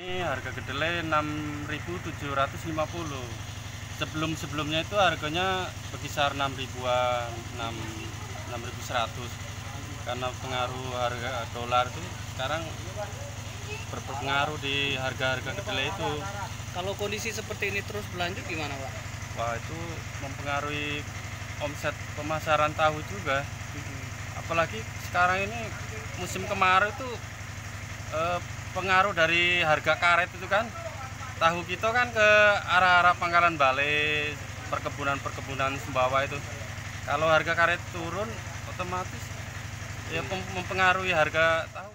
Ini harga kedelai 6.750. Sebelumnya itu harganya berkisar 6 ribuan, 6.100. Karena pengaruh harga dolar itu sekarang berpengaruh di harga-harga kedelai itu. Kalau kondisi seperti ini terus berlanjut gimana, Pak? Wah, itu mempengaruhi omset pemasaran tahu juga. Apalagi sekarang ini musim kemarau itu pengaruh dari harga karet itu kan. Tahu kita kan ke arah-arah Pangkalan Bale, perkebunan Sumbawa itu. Kalau harga karet turun, otomatis ya mempengaruhi harga tahu.